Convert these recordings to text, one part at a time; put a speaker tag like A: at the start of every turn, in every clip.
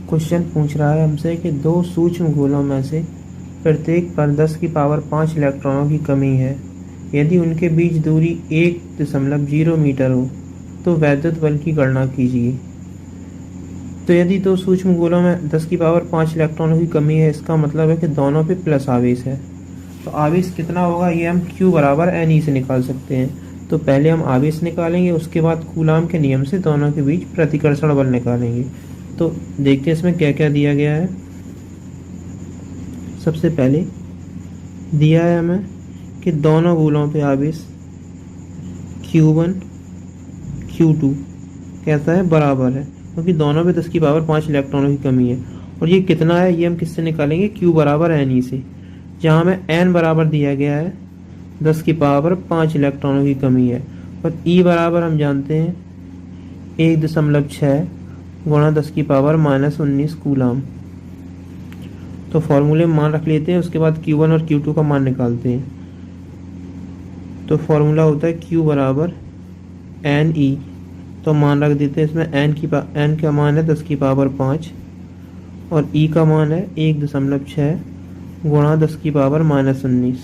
A: Question पूछ रहा है हमसे कि दो सूक्ष्म गोलों में से प्रत्येक पर 10 की पावर 5 इलेक्ट्रॉनों की कमी है। यदि उनके बीच दूरी 1.0 मीटर हो तो वैद्युत बल की गणना कीजिए। तो यदि दो सूक्ष्म गोलों में 10 की पावर 5 इलेक्ट्रॉनों की कमी है, इसका मतलब है कि दोनों पे प्लस आवेश है। तो आवेश कितना होगा ये हम Q बराबर NE से निकाल सकते हैं। तो पहले हम आवेश निकालेंगे, उसके बाद कूलाम के नियम से दोनों के बीच प्रतिकर्षण बल निकालेंगे। तो देखते हैं इसमें क्या क्या दिया गया है। सबसे पहले दिया है हमें कि दोनों गोलों पे आवेश Q1 Q2 कैसा है, बराबर है, क्योंकि दोनों पे 10 की पावर 5 इलेक्ट्रॉनों की कमी है। और ये कितना है ये हम किससे निकालेंगे, Q बराबर NE से, जहाँ हमें N बराबर दिया गया है 10 की पावर 5 इलेक्ट्रॉनों की कमी है। और E बराबर हम जानते हैं 1.6 गुणा 10 की पावर -19 कूलाम। तो फॉर्मूले में मान रख लेते हैं, उसके बाद Q1 और Q2 का मान निकालते हैं। तो फॉर्मूला होता है Q बराबर NE। तो मान रख देते हैं इसमें N का मान है 10 की पावर 5 और E का मान है 1.6 गुणा 10 की पावर -19।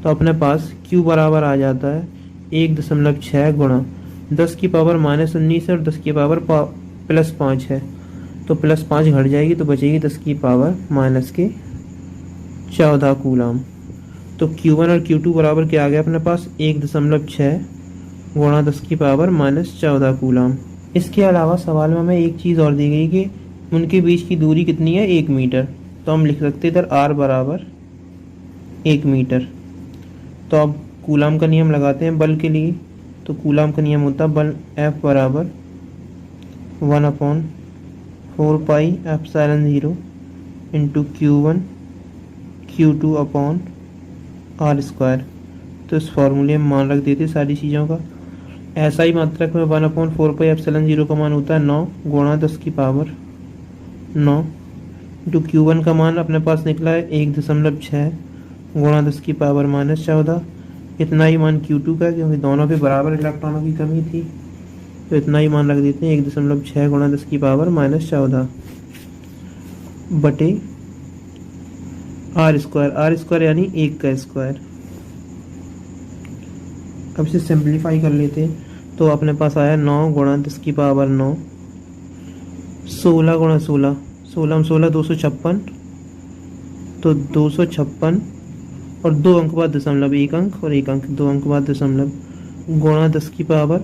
A: तो अपने पास Q बराबर आ जाता है 1.6 गुणा 10 की पावर -19 है और 10 की पावर +5 है। तो +5 घट जाएगी तो बचेगी 10 की पावर -14 कूलाम। तो Q1 और Q2 बराबर क्या आ गया अपने पास, 1.6 गुणा 10 की पावर -14 कूलाम। इसके अलावा सवाल में हमें एक चीज़ और दी गई कि उनके बीच की दूरी कितनी है, 1 मीटर। तो हम लिख सकते इधर R बराबर 1 मीटर। तो अब कूलाम का नियम लगाते हैं बल के लिए। तो कूलाम का नियम होता है बल F बराबर 1/4πε0 इंटू Q1 Q2/R²। तो इस फॉर्मूले में मान रख देते सारी चीज़ों का। ऐसा ही मात्रक में 1/4πε0 का मान होता है 9 गुणा 10 की पावर 9 इंटू Q1 का मान अपने पास निकला है 1.6 गुणा 10 की पावर -14। इतना ही मान Q2 का, क्योंकि दोनों पे बराबर इलेक्ट्रॉनों की कमी थी। तो इतना ही मान रख देते हैं 1.6 गुणा 10 की पावर -14 बटे R² यानी 1 का स्क्वायर। अब इसे सिंप्लीफाई कर लेते हैं। तो अपने पास आया 9 गुणा 10 की पावर 9, 16 गुणा 16, 16 16 256। तो 256 और 2 अंक बाद दशमलव, 1 अंक और 1 अंक, 2 अंक बाद दशमलव, गुणा 10 की पावर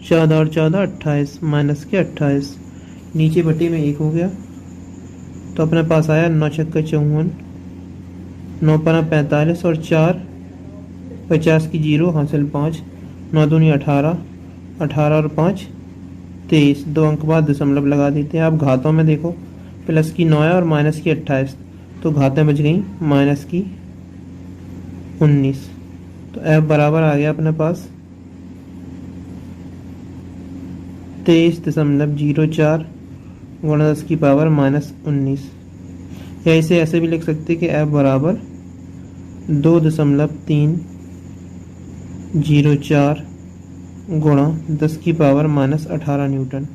A: 14 और 14 28 माइनस के 28, नीचे बटे में 1 हो गया। तो अपने पास आया 9 छक्का 54, 9 पना 45 और 4 50 की 0 हासिल 5, 9 दूनी 18, 18 और 5 23, 2 अंक बाद दशमलव लगा देते हैं। आप घातों में देखो, प्लस की 9 है और माइनस की 28, तो घातें बच गई माइनस की 19। तो F बराबर आ गया अपने पास 23.04 गुणा 10 की पावर -19। या इसे ऐसे भी लिख सकते कि F बराबर 2.304 गुणा 10 की पावर -18 न्यूटन।